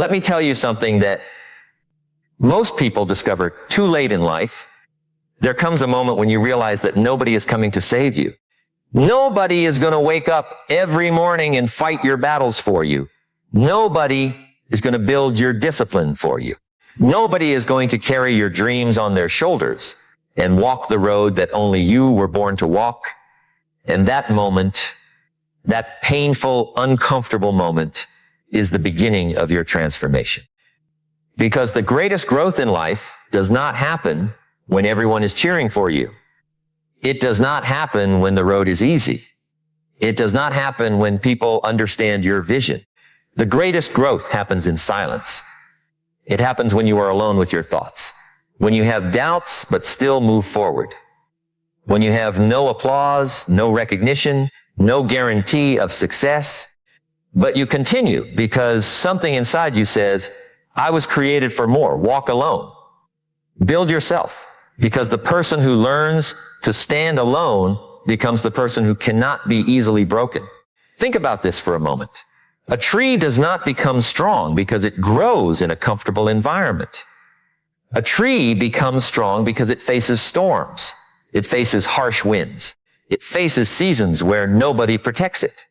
Let me tell you something that most people discover too late in life. There comes a moment when you realize that nobody is coming to save you. Nobody is going to wake up every morning and fight your battles for you. Nobody is going to build your discipline for you. Nobody is going to carry your dreams on their shoulders and walk the road that only you were born to walk. And that moment, that painful, uncomfortable moment, is the beginning of your transformation. Because the greatest growth in life does not happen when everyone is cheering for you. It does not happen when the road is easy. It does not happen when people understand your vision. The greatest growth happens in silence. It happens when you are alone with your thoughts. When you have doubts, but still move forward. When you have no applause, no recognition, no guarantee of success, but you continue because something inside you says, I was created for more. Walk alone. Build yourself. Because the person who learns to stand alone becomes the person who cannot be easily broken. Think about this for a moment. A tree does not become strong because it grows in a comfortable environment. A tree becomes strong because it faces storms. It faces harsh winds. It faces seasons where nobody protects it.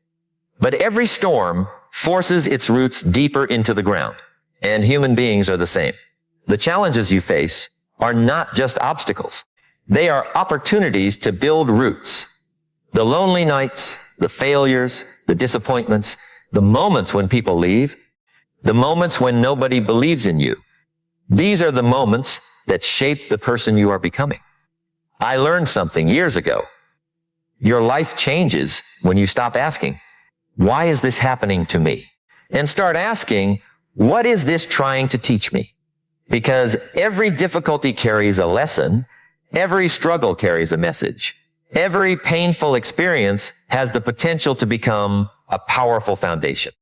But every storm forces its roots deeper into the ground. And human beings are the same. The challenges you face are not just obstacles. They are opportunities to build roots. The lonely nights, the failures, the disappointments, the moments when people leave, the moments when nobody believes in you. These are the moments that shape the person you are becoming. I learned something years ago. Your life changes when you stop asking, why is this happening to me? And start asking, what is this trying to teach me? Because every difficulty carries a lesson. Every struggle carries a message. Every painful experience has the potential to become a powerful foundation.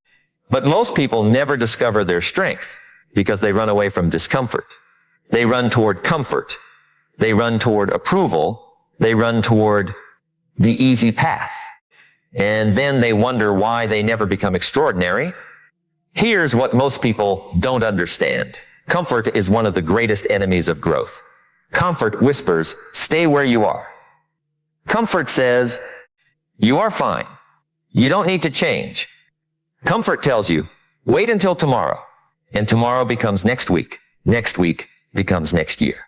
But most people never discover their strength because they run away from discomfort. They run toward comfort. They run toward approval. They run toward the easy path. And then they wonder why they never become extraordinary. Here's what most people don't understand. Comfort is one of the greatest enemies of growth. Comfort whispers, stay where you are. Comfort says, you are fine. You don't need to change. Comfort tells you, wait until tomorrow. And tomorrow becomes next week. Next week becomes next year.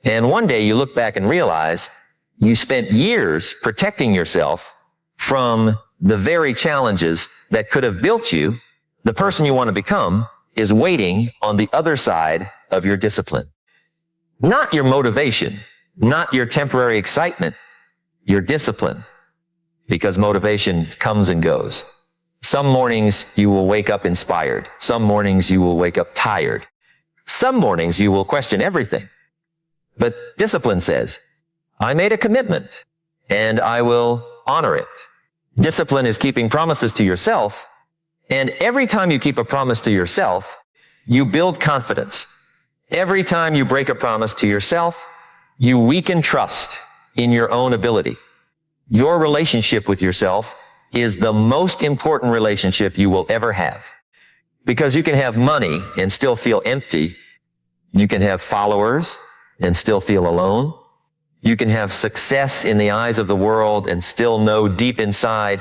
And one day you look back and realize you spent years protecting yourself from the very challenges that could have built you. The person you want to become is waiting on the other side of your discipline. Not your motivation, not your temporary excitement, your discipline. Because motivation comes and goes. Some mornings you will wake up inspired. Some mornings you will wake up tired. Some mornings you will question everything. But discipline says, I made a commitment and I will honor it. Discipline is keeping promises to yourself. And every time you keep a promise to yourself, you build confidence. Every time you break a promise to yourself, you weaken trust in your own ability. Your relationship with yourself is the most important relationship you will ever have. Because you can have money and still feel empty. You can have followers and still feel alone. You can have success in the eyes of the world and still know deep inside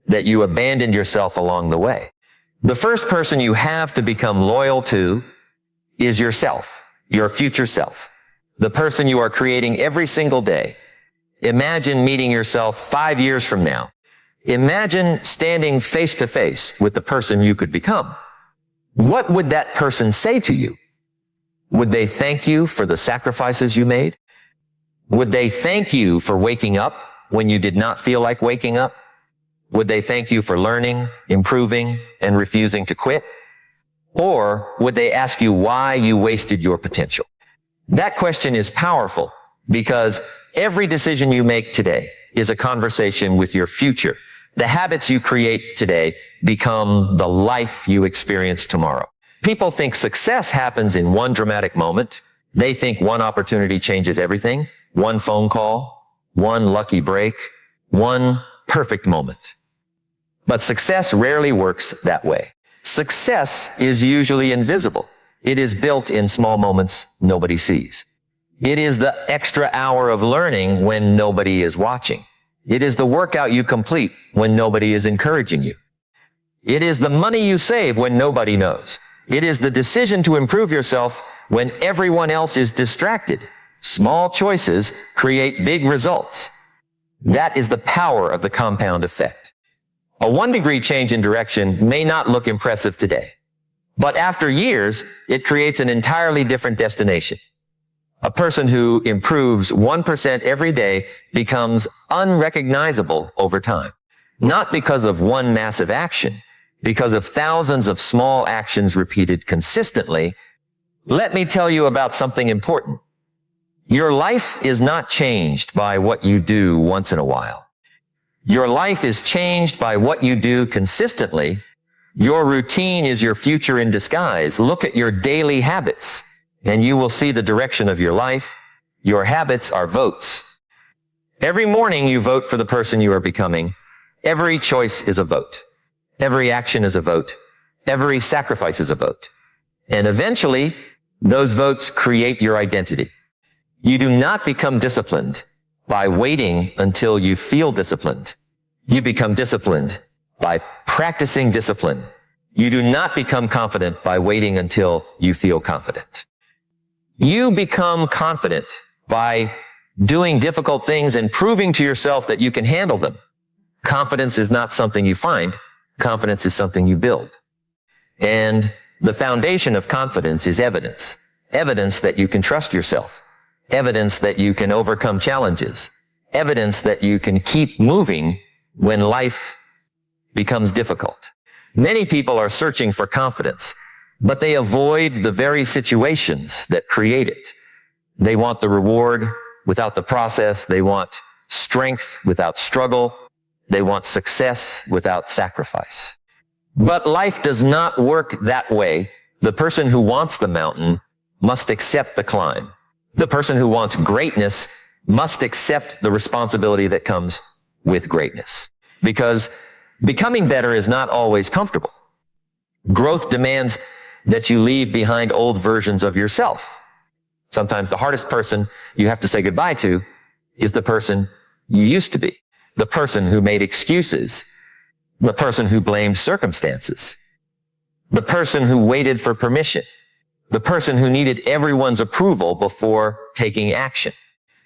that you abandoned yourself along the way. The first person you have to become loyal to is yourself, your future self, the person you are creating every single day. Imagine meeting yourself 5 years from now. Imagine standing face to face with the person you could become. What would that person say to you? Would they thank you for the sacrifices you made? Would they thank you for waking up when you did not feel like waking up? Would they thank you for learning, improving, and refusing to quit? Or would they ask you why you wasted your potential? That question is powerful because every decision you make today is a conversation with your future. The habits you create today become the life you experience tomorrow. People think success happens in one dramatic moment. They think one opportunity changes everything. One phone call, one lucky break, one perfect moment. But success rarely works that way. Success is usually invisible. It is built in small moments nobody sees. It is the extra hour of learning when nobody is watching. It is the workout you complete when nobody is encouraging you. It is the money you save when nobody knows. It is the decision to improve yourself when everyone else is distracted. Small choices create big results. That is the power of the compound effect. A 1-degree change in direction may not look impressive today, but after years, it creates an entirely different destination. A person who improves 1% every day becomes unrecognizable over time, not because of one massive action, because of thousands of small actions repeated consistently. Let me tell you about something important. Your life is not changed by what you do once in a while. Your life is changed by what you do consistently. Your routine is your future in disguise. Look at your daily habits, and you will see the direction of your life. Your habits are votes. Every morning you vote for the person you are becoming. Every choice is a vote. Every action is a vote. Every sacrifice is a vote. And eventually, those votes create your identity. You do not become disciplined by waiting until you feel disciplined. You become disciplined by practicing discipline. You do not become confident by waiting until you feel confident. You become confident by doing difficult things and proving to yourself that you can handle them. Confidence is not something you find. Confidence is something you build. And the foundation of confidence is evidence. Evidence that you can trust yourself. Evidence that you can overcome challenges. Evidence that you can keep moving when life becomes difficult. Many people are searching for confidence, but they avoid the very situations that create it. They want the reward without the process. They want strength without struggle. They want success without sacrifice. But life does not work that way. The person who wants the mountain must accept the climb. The person who wants greatness must accept the responsibility that comes with greatness. Because becoming better is not always comfortable. Growth demands that you leave behind old versions of yourself. Sometimes the hardest person you have to say goodbye to is the person you used to be. The person who made excuses. The person who blamed circumstances. The person who waited for permission. The person who needed everyone's approval before taking action.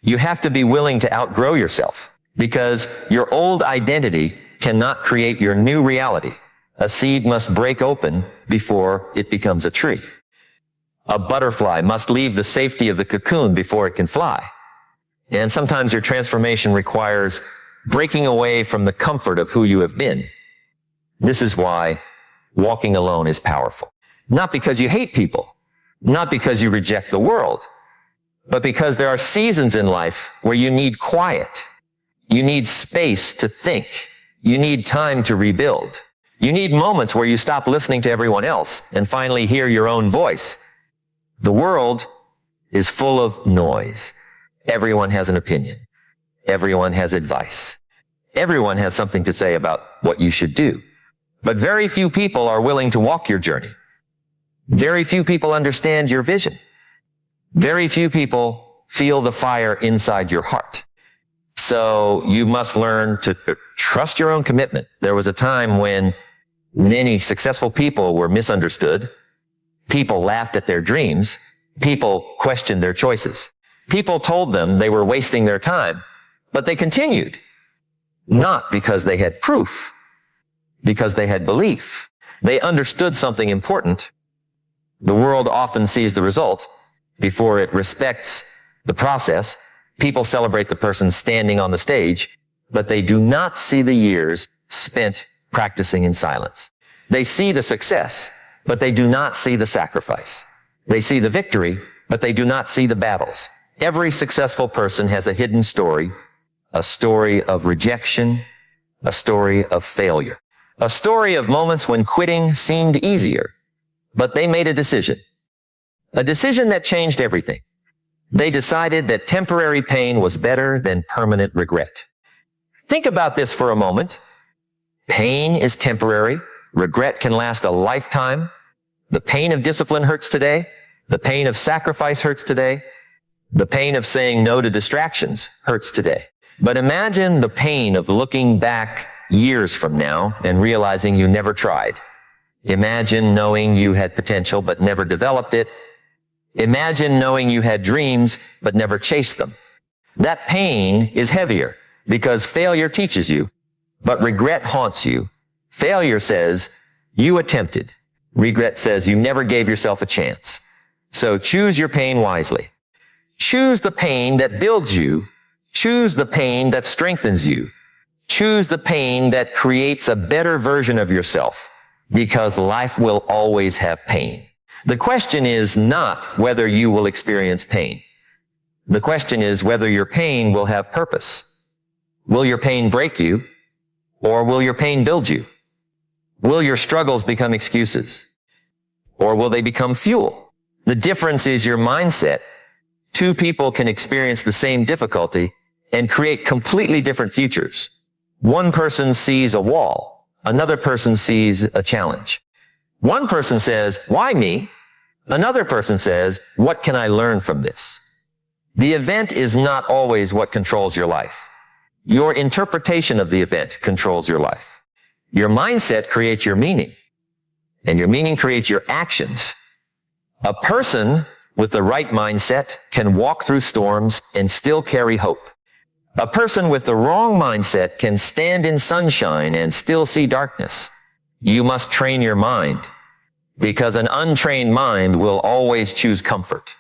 You have to be willing to outgrow yourself because your old identity cannot create your new reality. A seed must break open before it becomes a tree. A butterfly must leave the safety of the cocoon before it can fly. And sometimes your transformation requires breaking away from the comfort of who you have been. This is why walking alone is powerful. Not because you hate people. Not because you reject the world, but because there are seasons in life where you need quiet. You need space to think. You need time to rebuild. You need moments where you stop listening to everyone else and finally hear your own voice. The world is full of noise. Everyone has an opinion. Everyone has advice. Everyone has something to say about what you should do. But very few people are willing to walk your journey. Very few people understand your vision. Very few people feel the fire inside your heart. So you must learn to trust your own commitment. There was a time when many successful people were misunderstood. People laughed at their dreams. People questioned their choices. People told them they were wasting their time, but they continued. Not because they had proof, because they had belief. They understood something important. The world often sees the result before it respects the process. People celebrate the person standing on the stage, but they do not see the years spent practicing in silence. They see the success, but they do not see the sacrifice. They see the victory, but they do not see the battles. Every successful person has a hidden story, a story of rejection, a story of failure, a story of moments when quitting seemed easier. But they made a decision that changed everything. They decided that temporary pain was better than permanent regret. Think about this for a moment. Pain is temporary. Regret can last a lifetime. The pain of discipline hurts today. The pain of sacrifice hurts today. The pain of saying no to distractions hurts today. But imagine the pain of looking back years from now and realizing you never tried. Imagine knowing you had potential but never developed it. Imagine knowing you had dreams but never chased them. That pain is heavier because failure teaches you, but regret haunts you. Failure says you attempted. Regret says you never gave yourself a chance. So choose your pain wisely. Choose the pain that builds you. Choose the pain that strengthens you. Choose the pain that creates a better version of yourself, because life will always have pain. The question is not whether you will experience pain. The question is whether your pain will have purpose. Will your pain break you, or will your pain build you? Will your struggles become excuses, or will they become fuel? The difference is your mindset. Two people can experience the same difficulty and create completely different futures. One person sees a wall. Another person sees a challenge. One person says, why me? Another person says, what can I learn from this? The event is not always what controls your life. Your interpretation of the event controls your life. Your mindset creates your meaning, and your meaning creates your actions. A person with the right mindset can walk through storms and still carry hope. A person with the wrong mindset can stand in sunshine and still see darkness. You must train your mind, because an untrained mind will always choose comfort.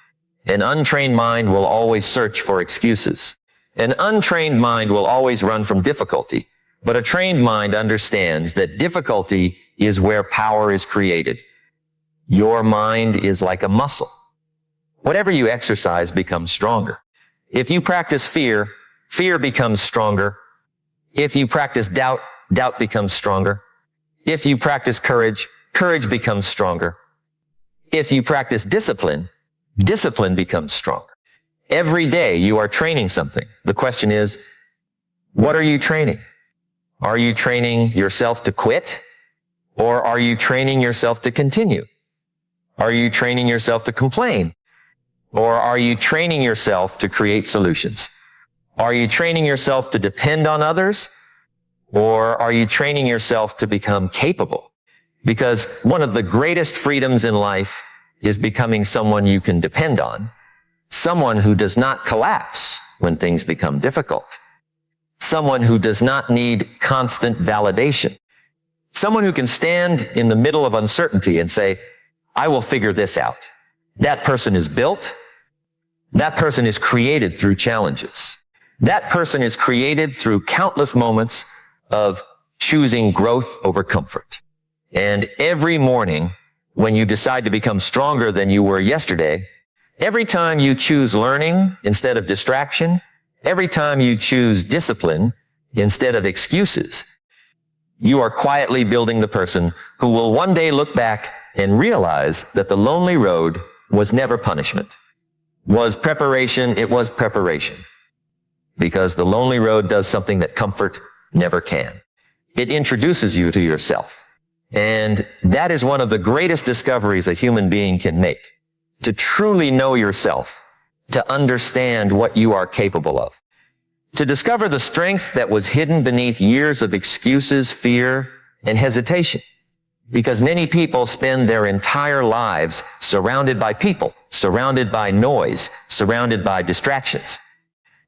An untrained mind will always search for excuses. An untrained mind will always run from difficulty, but a trained mind understands that difficulty is where power is created. Your mind is like a muscle. Whatever you exercise becomes stronger. If you practice fear, fear becomes stronger. If you practice doubt, doubt becomes stronger. If you practice courage, courage becomes stronger. If you practice discipline, discipline becomes stronger. Every day you are training something. The question is, what are you training? Are you training yourself to quit? Or are you training yourself to continue? Are you training yourself to complain? Or are you training yourself to create solutions? Are you training yourself to depend on others? Or are you training yourself to become capable? Because one of the greatest freedoms in life is becoming someone you can depend on. Someone who does not collapse when things become difficult. Someone who does not need constant validation. Someone who can stand in the middle of uncertainty and say, I will figure this out. That person is built. That person is created through challenges. That person is created through countless moments of choosing growth over comfort. And every morning, when you decide to become stronger than you were yesterday, every time you choose learning instead of distraction, every time you choose discipline instead of excuses, you are quietly building the person who will one day look back and realize that the lonely road was never punishment. Was preparation, it was preparation. Because the lonely road does something that comfort never can. It introduces you to yourself. And that is one of the greatest discoveries a human being can make. To truly know yourself, to understand what you are capable of. To discover the strength that was hidden beneath years of excuses, fear, and hesitation. Because many people spend their entire lives surrounded by people, surrounded by noise, surrounded by distractions.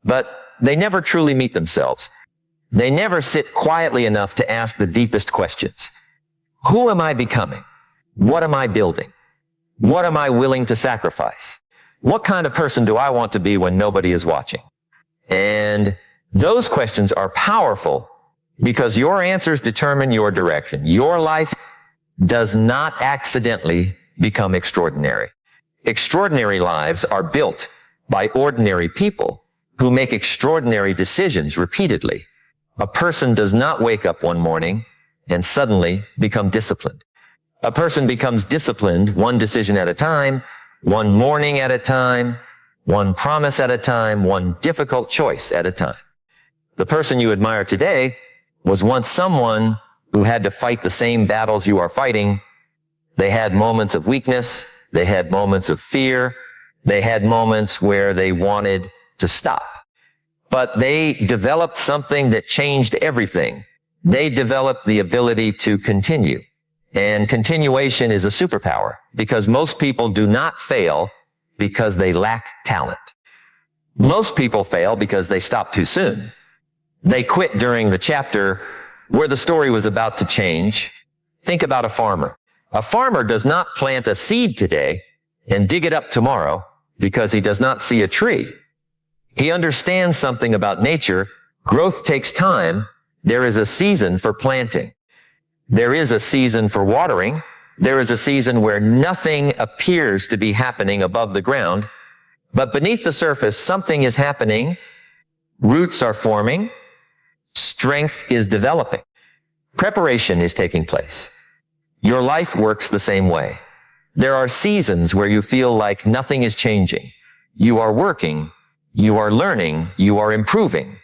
But they never truly meet themselves. They never sit quietly enough to ask the deepest questions. Who am I becoming? What am I building? What am I willing to sacrifice? What kind of person do I want to be when nobody is watching? And those questions are powerful because your answers determine your direction. Your life does not accidentally become extraordinary. Extraordinary lives are built by ordinary people who make extraordinary decisions repeatedly. A person does not wake up one morning and suddenly become disciplined. A person becomes disciplined one decision at a time, one morning at a time, one promise at a time, one difficult choice at a time. The person you admire today was once someone who had to fight the same battles you are fighting. They had moments of weakness. They had moments of fear. They had moments where they wanted to stop. But they developed something that changed everything. They developed the ability to continue. And continuation is a superpower because most people do not fail because they lack talent. Most people fail because they stop too soon. They quit during the chapter where the story was about to change. Think about a farmer. A farmer does not plant a seed today and dig it up tomorrow because he does not see a tree. He understands something about nature. Growth takes time. There is a season for planting. There is a season for watering. There is a season where nothing appears to be happening above the ground, but beneath the surface, something is happening. Roots are forming. Strength is developing. Preparation is taking place. Your life works the same way. There are seasons where you feel like nothing is changing. You are working, you are learning, you are improving,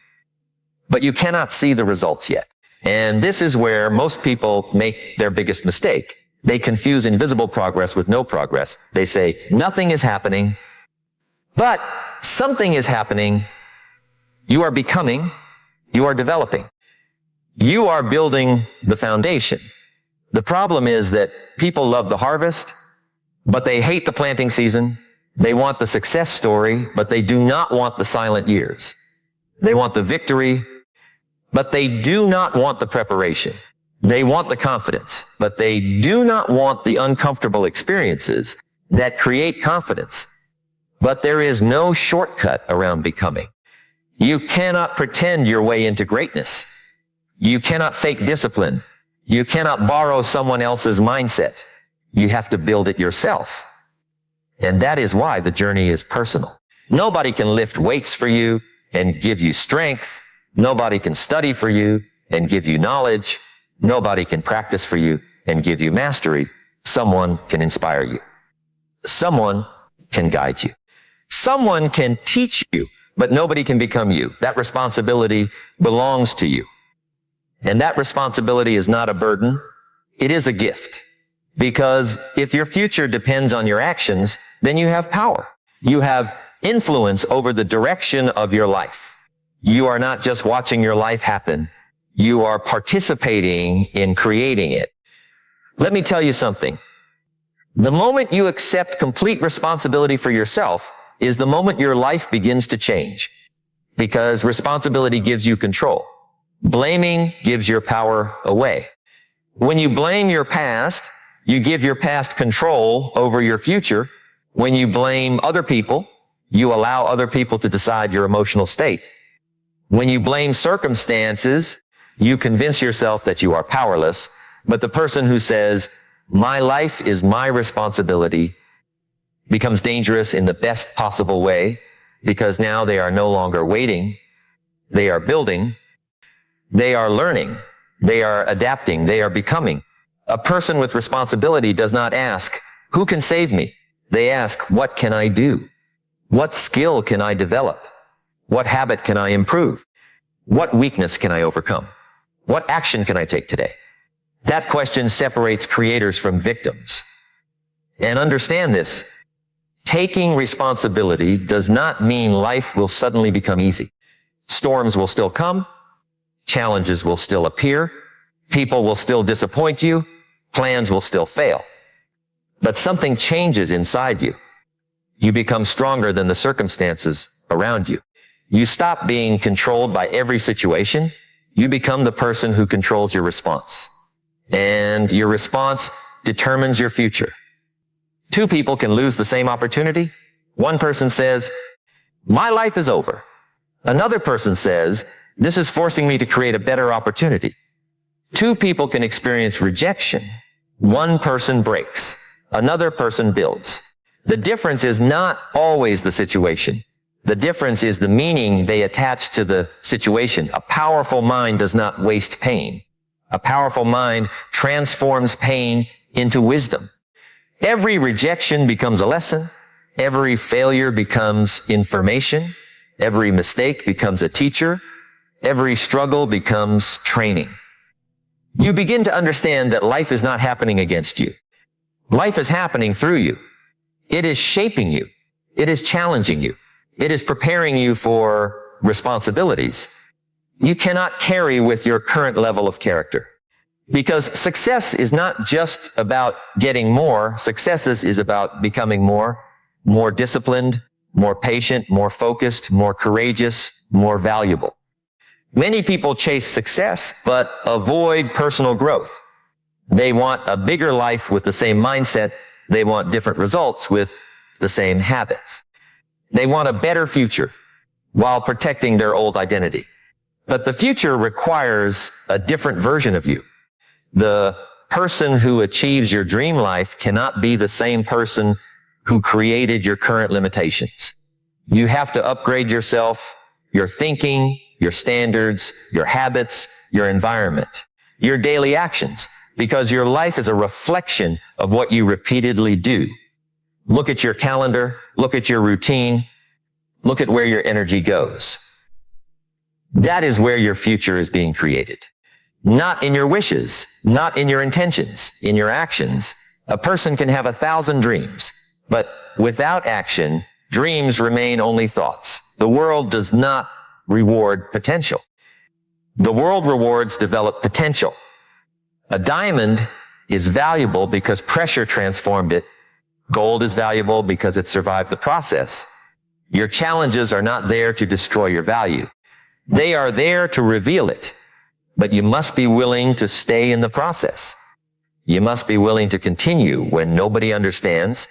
but you cannot see the results yet. And this is where most people make their biggest mistake. They confuse invisible progress with no progress. They say, nothing is happening, but something is happening. You are becoming, you are developing. You are building the foundation. The problem is that people love the harvest, but they hate the planting season. They want the success story, but they do not want the silent years. They want the victory, but they do not want the preparation. They want the confidence, but they do not want the uncomfortable experiences that create confidence. But there is no shortcut around becoming. You cannot pretend your way into greatness. You cannot fake discipline. You cannot borrow someone else's mindset. You have to build it yourself. And that is why the journey is personal. Nobody can lift weights for you and give you strength. Nobody can study for you and give you knowledge. Nobody can practice for you and give you mastery. Someone can inspire you. Someone can guide you. Someone can teach you, but nobody can become you. That responsibility belongs to you. And that responsibility is not a burden. It is a gift. Because if your future depends on your actions, then you have power. You have influence over the direction of your life. You are not just watching your life happen. You are participating in creating it. Let me tell you something. The moment you accept complete responsibility for yourself is the moment your life begins to change. Because responsibility gives you control. Blaming gives your power away. When you blame your past, you give your past control over your future. When you blame other people, you allow other people to decide your emotional state. When you blame circumstances, you convince yourself that you are powerless. But the person who says, my life is my responsibility, becomes dangerous in the best possible way because now they are no longer waiting. They are building. They are learning. They are adapting. They are becoming. A person with responsibility does not ask, who can save me? They ask, what can I do? What skill can I develop? What habit can I improve? What weakness can I overcome? What action can I take today? That question separates creators from victims. And understand this. Taking responsibility does not mean life will suddenly become easy. Storms will still come. Challenges will still appear. People will still disappoint you. Plans will still fail. But something changes inside you. You become stronger than the circumstances around you. You stop being controlled by every situation. You become the person who controls your response. And your response determines your future. Two people can lose the same opportunity. One person says, my life is over. Another person says, this is forcing me to create a better opportunity. Two people can experience rejection. One person breaks. Another person builds. The difference is not always the situation. The difference is the meaning they attach to the situation. A powerful mind does not waste pain. A powerful mind transforms pain into wisdom. Every rejection becomes a lesson. Every failure becomes information. Every mistake becomes a teacher. Every struggle becomes training. you begin to understand that life is not happening against you. Life is happening through you. It is shaping you. It is challenging you. It is preparing you for responsibilities you cannot carry with your current level of character. Because success is not just about getting more. Success is about becoming more disciplined, more patient, more focused, more courageous, more valuable. Many people chase success, but avoid personal growth. They want a bigger life with the same mindset. They want different results with the same habits. They want a better future while protecting their old identity. But the future requires a different version of you. The person who achieves your dream life cannot be the same person who created your current limitations. You have to upgrade yourself, your thinking, your standards, your habits, your environment, your daily actions, because your life is a reflection of what you repeatedly do. Look at your calendar, look at your routine, look at where your energy goes. That is where your future is being created. Not in your wishes, not in your intentions, in your actions. A person can have 1,000 dreams, but without action, dreams remain only thoughts. The world does not reward potential. The world rewards developed potential. A diamond is valuable because pressure transformed it. Gold is valuable because it survived the process. Your challenges are not there to destroy your value. They are there to reveal it. But you must be willing to stay in the process. You must be willing to continue when nobody understands.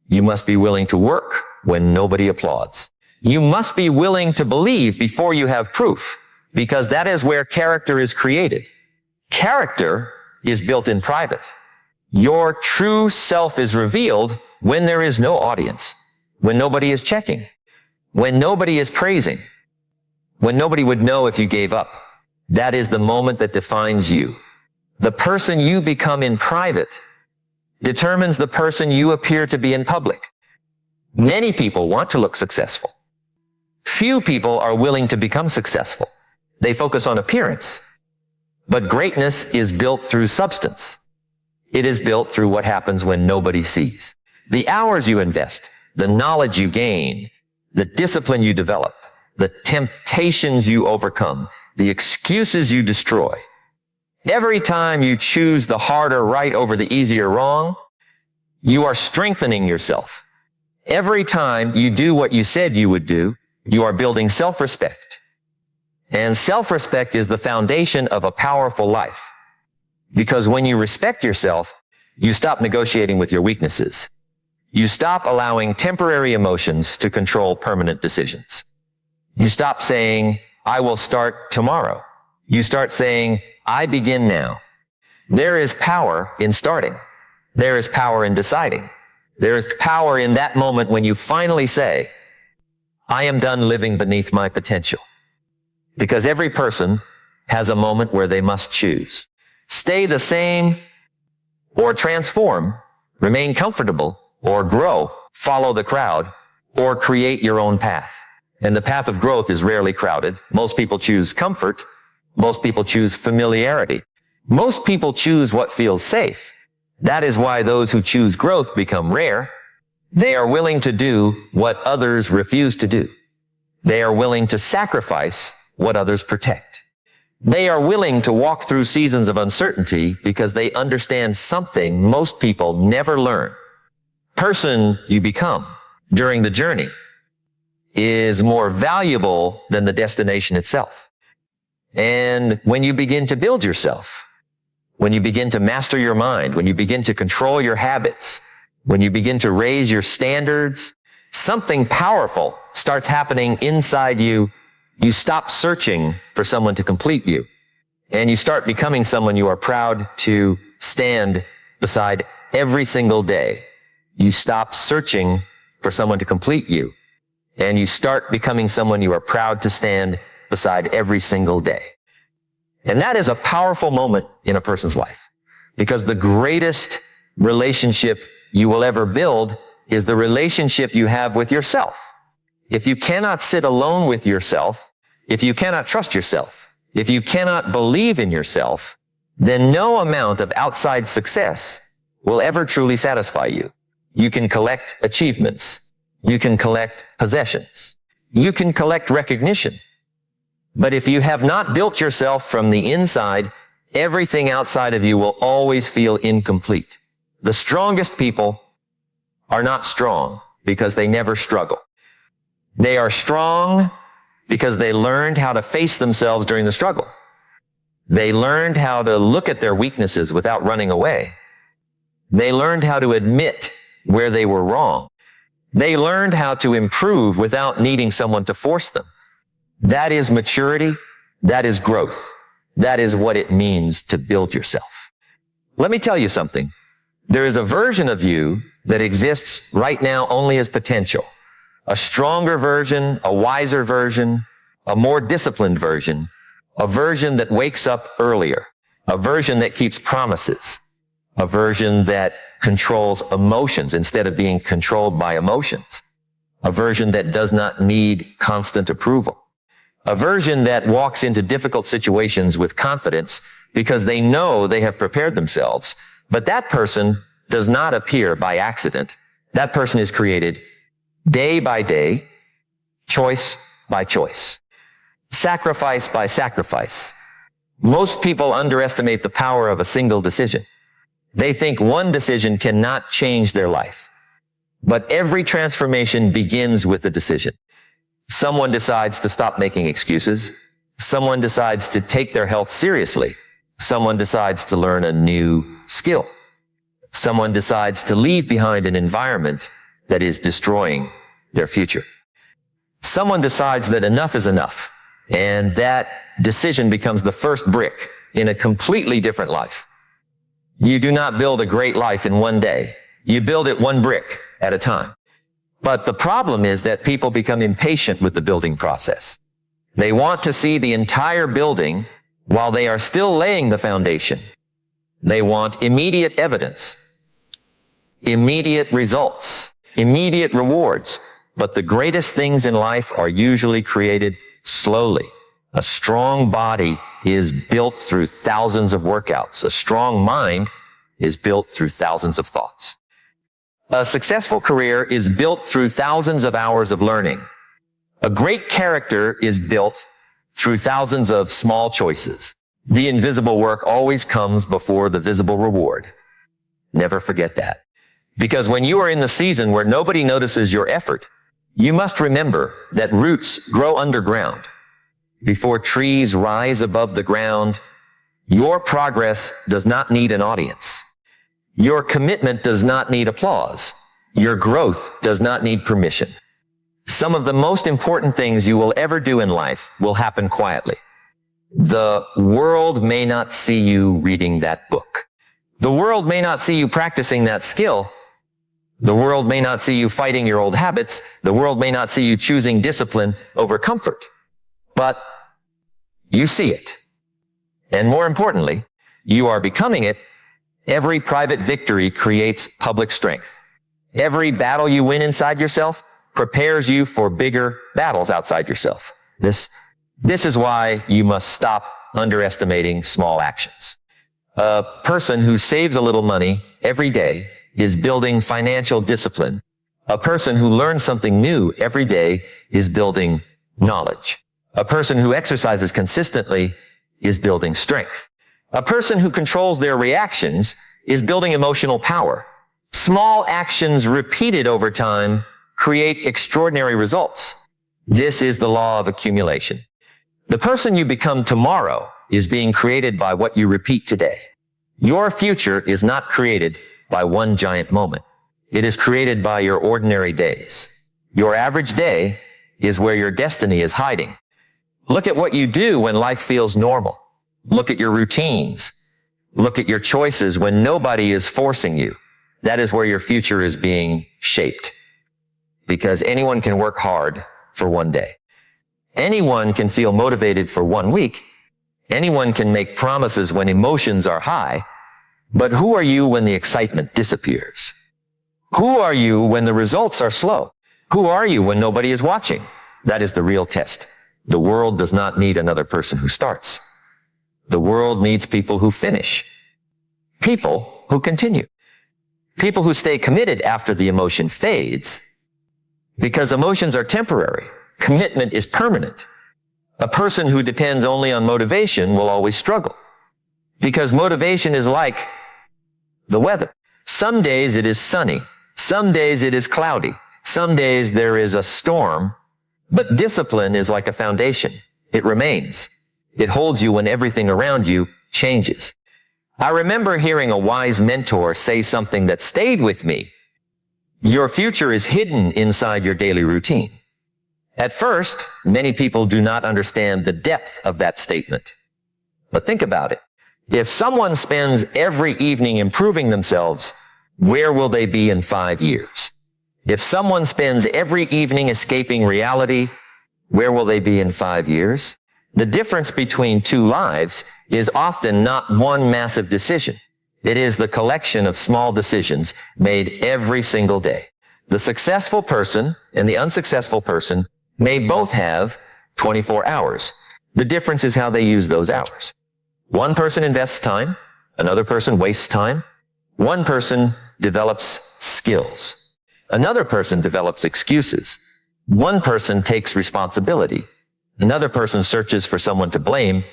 You must be willing to work when nobody applauds. You must be willing to believe before you have proof, because that is where character is created. Character is built in private. Your true self is revealed when there is no audience, when nobody is checking, when nobody is praising, when nobody would know if you gave up. That is the moment that defines you. The person you become in private determines the person you appear to be in public. Many people want to look successful. Few people are willing to become successful. They focus on appearance. But greatness is built through substance. It is built through what happens when nobody sees. The hours you invest, the knowledge you gain, the discipline you develop, the temptations you overcome, the excuses you destroy. Every time you choose the harder right over the easier wrong, you are strengthening yourself. Every time you do what you said you would do, you are building self-respect. And self-respect is the foundation of a powerful life. Because when you respect yourself, you stop negotiating with your weaknesses. You stop allowing temporary emotions to control permanent decisions. You stop saying, I will start tomorrow. You start saying, I begin now. There is power in starting. There is power in deciding. There is power in that moment when you finally say, I am done living beneath my potential. Because every person has a moment where they must choose. Stay the same or transform, remain comfortable or grow, follow the crowd, or create your own path. And the path of growth is rarely crowded. Most people choose comfort. Most people choose familiarity. Most people choose what feels safe. That is why those who choose growth become rare. They are willing to do what others refuse to do. They are willing to sacrifice what others protect. They are willing to walk through seasons of uncertainty because they understand something most people never learn. Person you become during the journey is more valuable than the destination itself. And when you begin to build yourself, when you begin to master your mind, when you begin to control your habits, when you begin to raise your standards, something powerful starts happening inside you. You stop searching for someone to complete you, and you start becoming someone you are proud to stand beside every single day. You stop searching for someone to complete you, and you start becoming someone you are proud to stand beside every single day. And that is a powerful moment in a person's life, because the greatest relationship you will ever build is the relationship you have with yourself. If you cannot sit alone with yourself, if you cannot trust yourself, if you cannot believe in yourself, then no amount of outside success will ever truly satisfy you. You can collect achievements. You can collect possessions. You can collect recognition. But if you have not built yourself from the inside, everything outside of you will always feel incomplete. The strongest people are not strong because they never struggle. They are strong because they learned how to face themselves during the struggle. They learned how to look at their weaknesses without running away. They learned how to admit where they were wrong. They learned how to improve without needing someone to force them. That is maturity. That is growth. That is what it means to build yourself. Let me tell you something. There is a version of you that exists right now only as potential. A stronger version, a wiser version, a more disciplined version, a version that wakes up earlier, a version that keeps promises, a version that controls emotions instead of being controlled by emotions, a version that does not need constant approval, a version that walks into difficult situations with confidence because they know they have prepared themselves. But that person does not appear by accident. That person is created day by day, choice by choice, sacrifice by sacrifice. Most people underestimate the power of a single decision. They think one decision cannot change their life. But every transformation begins with a decision. Someone decides to stop making excuses. Someone decides to take their health seriously. Someone decides to learn a new skill. Someone decides to leave behind an environment that is destroying their future. Someone decides that enough is enough, and that decision becomes the first brick in a completely different life. You do not build a great life in one day. You build it one brick at a time. But the problem is that people become impatient with the building process. They want to see the entire building while they are still laying the foundation. They want immediate evidence, immediate results, immediate rewards. But the greatest things in life are usually created slowly. A strong body is built through thousands of workouts. A strong mind is built through thousands of thoughts. A successful career is built through thousands of hours of learning. A great character is built through thousands of small choices. The invisible work always comes before the visible reward. Never forget that. Because when you are in the season where nobody notices your effort, you must remember that roots grow underground. Before trees rise above the ground, your progress does not need an audience. Your commitment does not need applause. Your growth does not need permission. Some of the most important things you will ever do in life will happen quietly. The world may not see you reading that book. The world may not see you practicing that skill. The world may not see you fighting your old habits. The world may not see you choosing discipline over comfort. But you see it. And more importantly, you are becoming it. Every private victory creates public strength. Every battle you win inside yourself prepares you for bigger battles outside yourself. This is why you must stop underestimating small actions. A person who saves a little money every day is building financial discipline. A person who learns something new every day is building knowledge. A person who exercises consistently is building strength. A person who controls their reactions is building emotional power. Small actions repeated over time create extraordinary results. This is the law of accumulation. The person you become tomorrow is being created by what you repeat today. Your future is not created by one giant moment. It is created by your ordinary days. Your average day is where your destiny is hiding. Look at what you do when life feels normal. Look at your routines. Look at your choices when nobody is forcing you. That is where your future is being shaped. Because anyone can work hard for one day. Anyone can feel motivated for 1 week. Anyone can make promises when emotions are high. But who are you when the excitement disappears? Who are you when the results are slow? Who are you when nobody is watching? That is the real test. The world does not need another person who starts. The world needs people who finish. People who continue. People who stay committed after the emotion fades. Because emotions are temporary. Commitment is permanent. A person who depends only on motivation will always struggle. Because motivation is like the weather. Some days it is sunny. Some days it is cloudy. Some days there is a storm. But discipline is like a foundation. It remains. It holds you when everything around you changes. I remember hearing a wise mentor say something that stayed with me. Your future is hidden inside your daily routine. At first, many people do not understand the depth of that statement. But think about it. If someone spends every evening improving themselves, where will they be in 5 years? If someone spends every evening escaping reality, where will they be in 5 years? The difference between two lives is often not one massive decision. It is the collection of small decisions made every single day. The successful person and the unsuccessful person may both have 24 hours. The difference is how they use those hours. One person invests time, another person wastes time. One person develops skills. Another person develops excuses. One person takes responsibility. Another person searches for someone to blame.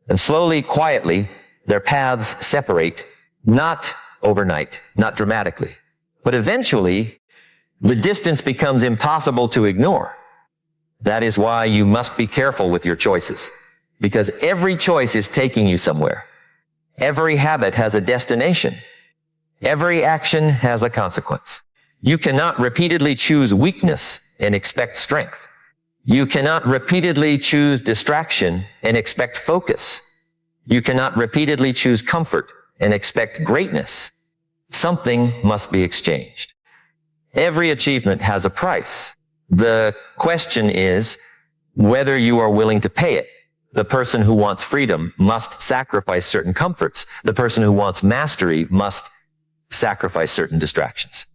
And slowly, quietly, their paths separate, not overnight, not dramatically. But eventually, the distance becomes impossible to ignore. That is why you must be careful with your choices. Because every choice is taking you somewhere. Every habit has a destination. Every action has a consequence. You cannot repeatedly choose weakness and expect strength. You cannot repeatedly choose distraction and expect focus. You cannot repeatedly choose comfort and expect greatness. Something must be exchanged. Every achievement has a price. The question is whether you are willing to pay it. The person who wants freedom must sacrifice certain comforts. The person who wants mastery must sacrifice certain distractions.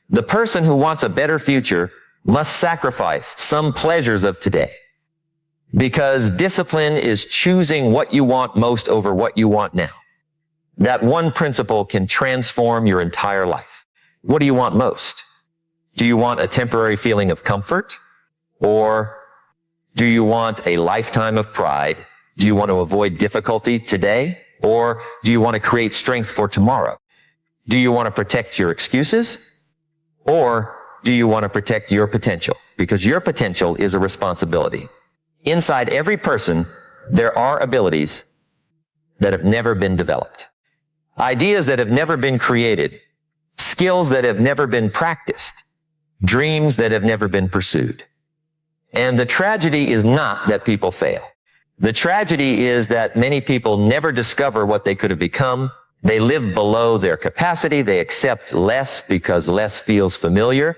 The person who wants a better future must sacrifice some pleasures of today. Because discipline is choosing what you want most over what you want now. That one principle can transform your entire life. What do you want most? Do you want a temporary feeling of comfort? Or do you want a lifetime of pride? Do you want to avoid difficulty today? Or do you want to create strength for tomorrow? Do you want to protect your excuses? Or do you want to protect your potential? Because your potential is a responsibility. Inside every person, there are abilities that have never been developed. Ideas that have never been created. Skills that have never been practiced. Dreams that have never been pursued. And the tragedy is not that people fail. The tragedy is that many people never discover what they could have become. They live below their capacity. They accept less because less feels familiar.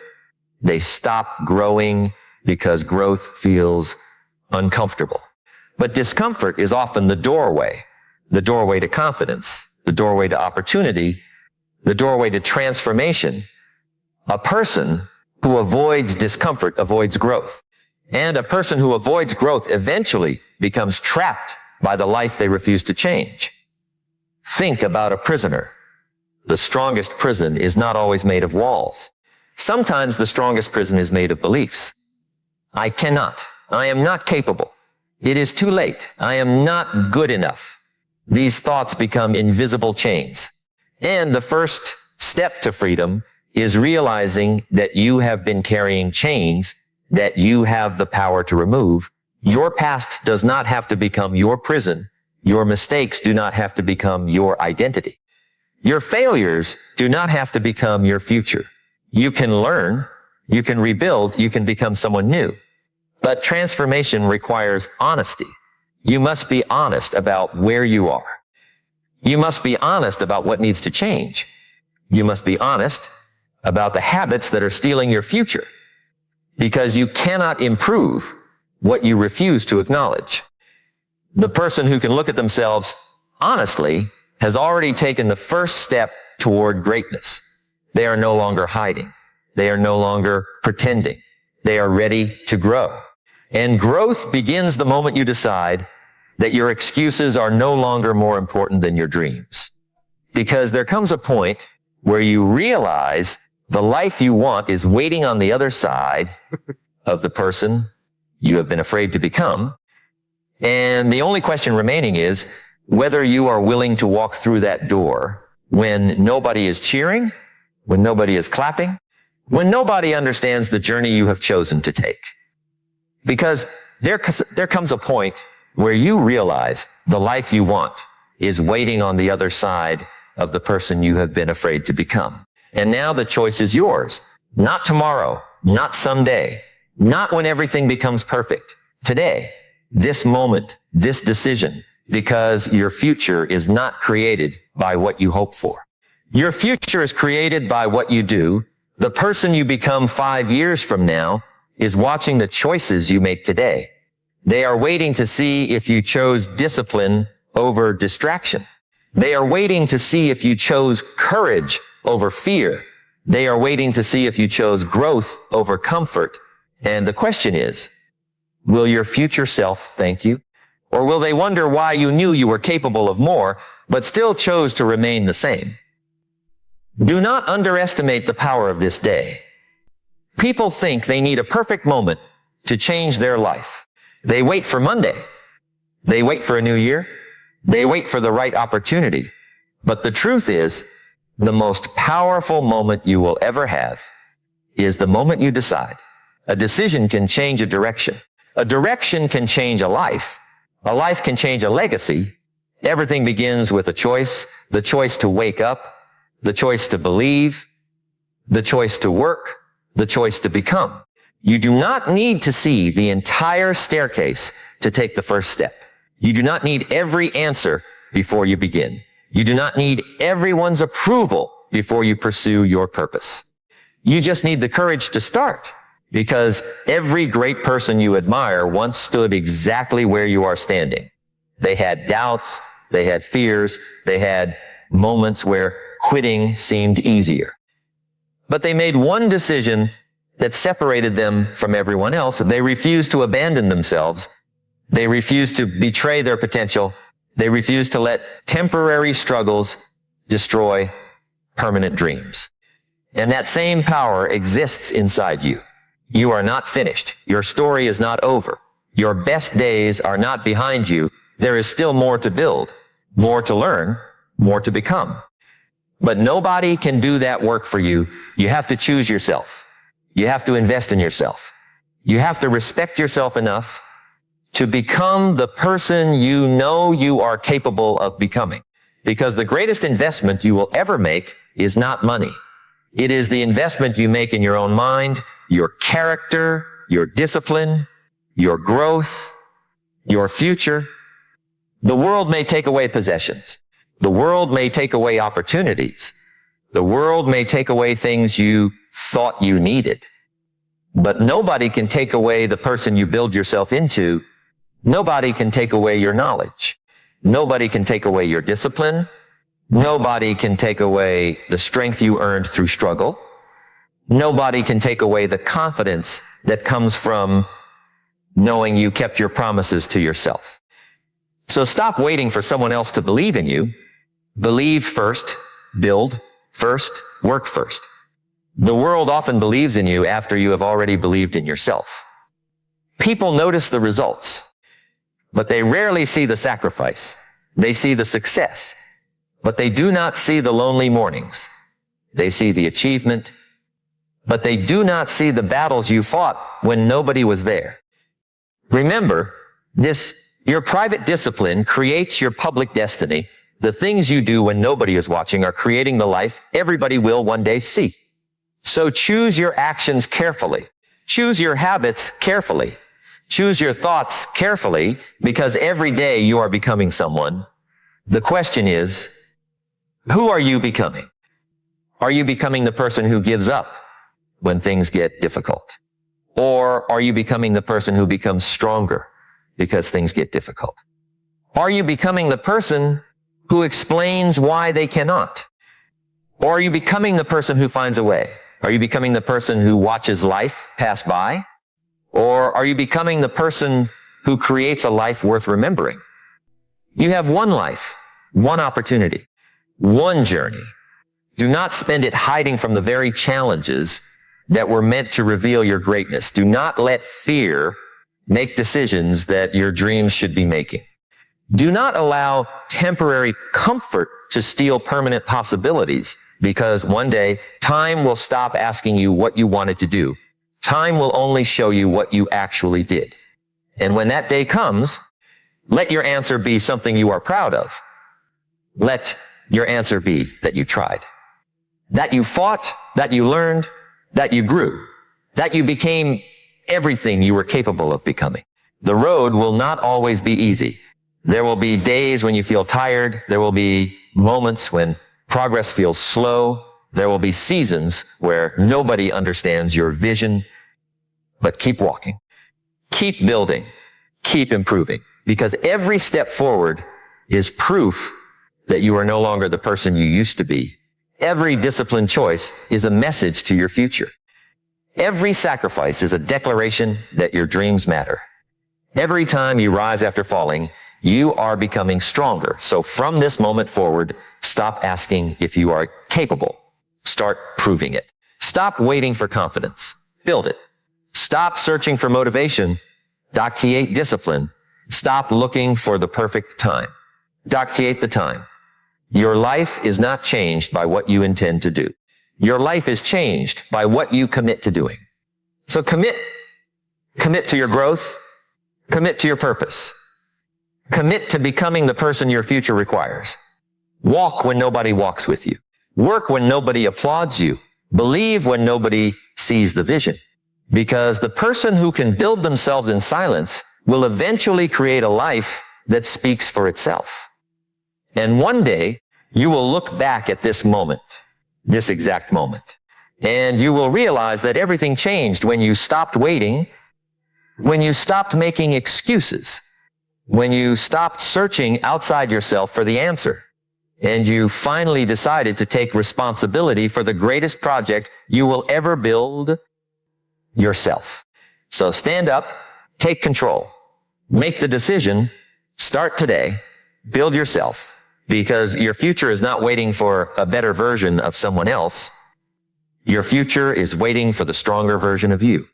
They stop growing because growth feels uncomfortable. But discomfort is often the doorway to confidence, the doorway to opportunity, the doorway to transformation. A person who avoids discomfort avoids growth. And a person who avoids growth eventually becomes trapped by the life they refuse to change. Think about a prisoner. The strongest prison is not always made of walls. Sometimes the strongest prison is made of beliefs. I cannot. I am not capable. It is too late. I am not good enough. These thoughts become invisible chains. And the first step to freedom is realizing that you have been carrying chains that you have the power to remove. Your past does not have to become your prison. Your mistakes do not have to become your identity. Your failures do not have to become your future. You can learn, you can rebuild, you can become someone new. But transformation requires honesty. You must be honest about where you are. You must be honest about what needs to change. You must be honest about the habits that are stealing your future. Because you cannot improve what you refuse to acknowledge. The person who can look at themselves honestly has already taken the first step toward greatness. They are no longer hiding. They are no longer pretending. They are ready to grow. And growth begins the moment you decide that your excuses are no longer more important than your dreams. Because there comes a point where you realize the life you want is waiting on the other side of the person you have been afraid to become. And the only question remaining is whether you are willing to walk through that door when nobody is cheering, when nobody is clapping, when nobody understands the journey you have chosen to take. Because there comes a point where you realize the life you want is waiting on the other side of the person you have been afraid to become. And now the choice is yours. Not tomorrow, not someday, not when everything becomes perfect. Today, this moment, this decision, because your future is not created by what you hope for. Your future is created by what you do. The person you become 5 years from now is watching the choices you make today. They are waiting to see if you chose discipline over distraction. They are waiting to see if you chose courage over fear. They are waiting to see if you chose growth over comfort. And the question is, will your future self thank you? Or will they wonder why you knew you were capable of more, but still chose to remain the same? Do not underestimate the power of this day. People think they need a perfect moment to change their life. They wait for Monday. They wait for a new year. They wait for the right opportunity. But the truth is, the most powerful moment you will ever have is the moment you decide. A decision can change a direction. A direction can change a life. A life can change a legacy. Everything begins with a choice, the choice to wake up, the choice to believe, the choice to work, the choice to become. You do not need to see the entire staircase to take the first step. You do not need every answer before you begin. You do not need everyone's approval before you pursue your purpose. You just need the courage to start, because every great person you admire once stood exactly where you are standing. They had doubts, they had fears, they had moments where quitting seemed easier. But they made one decision that separated them from everyone else. They refused to abandon themselves. They refused to betray their potential. They refused to let temporary struggles destroy permanent dreams. And that same power exists inside you. You are not finished. Your story is not over. Your best days are not behind you. There is still more to build, more to learn, more to become. But nobody can do that work for you. You have to choose yourself. You have to invest in yourself. You have to respect yourself enough to become the person you know you are capable of becoming. Because the greatest investment you will ever make is not money. It is the investment you make in your own mind, your character, your discipline, your growth, your future. The world may take away possessions. The world may take away opportunities. The world may take away things you thought you needed. But nobody can take away the person you build yourself into. Nobody can take away your knowledge. Nobody can take away your discipline. Nobody can take away the strength you earned through struggle. Nobody can take away the confidence that comes from knowing you kept your promises to yourself. So stop waiting for someone else to believe in you. Believe first, build first, work first. The world often believes in you after you have already believed in yourself. People notice the results, but they rarely see the sacrifice. They see the success, but they do not see the lonely mornings. They see the achievement, but they do not see the battles you fought when nobody was there. Remember, your private discipline creates your public destiny. The things you do when nobody is watching are creating the life everybody will one day see. So choose your actions carefully. Choose your habits carefully. Choose your thoughts carefully, because every day you are becoming someone. The question is, who are you becoming? Are you becoming the person who gives up when things get difficult? Or are you becoming the person who becomes stronger because things get difficult? Are you becoming the person who explains why they cannot? Or are you becoming the person who finds a way? Are you becoming the person who watches life pass by? Or are you becoming the person who creates a life worth remembering? You have one life, one opportunity, one journey. Do not spend it hiding from the very challenges that were meant to reveal your greatness. Do not let fear make decisions that your dreams should be making. Do not allow temporary comfort to steal permanent possibilities, because one day time will stop asking you what you wanted to do. Time will only show you what you actually did. And when that day comes, let your answer be something you are proud of. Let your answer be that you tried, that you fought, that you learned, that you grew, that you became everything you were capable of becoming. The road will not always be easy. There will be days when you feel tired. There will be moments when progress feels slow. There will be seasons where nobody understands your vision. But keep walking. Keep building. Keep improving. Because every step forward is proof that you are no longer the person you used to be. Every disciplined choice is a message to your future. Every sacrifice is a declaration that your dreams matter. Every time you rise after falling, you are becoming stronger. So from this moment forward, stop asking if you are capable. Start proving it. Stop waiting for confidence. Build it. Stop searching for motivation. Create discipline. Stop looking for the perfect time. Create the time. Your life is not changed by what you intend to do. Your life is changed by what you commit to doing. So commit to your growth. Commit to your purpose. Commit to becoming the person your future requires. Walk when nobody walks with you. Work when nobody applauds you. Believe when nobody sees the vision. Because the person who can build themselves in silence will eventually create a life that speaks for itself. And one day, you will look back at this moment, this exact moment, and you will realize that everything changed when you stopped waiting, when you stopped making excuses, when you stopped searching outside yourself for the answer, and you finally decided to take responsibility for the greatest project you will ever build, yourself. So stand up, take control, make the decision, start today, build yourself, because your future is not waiting for a better version of someone else. Your future is waiting for the stronger version of you.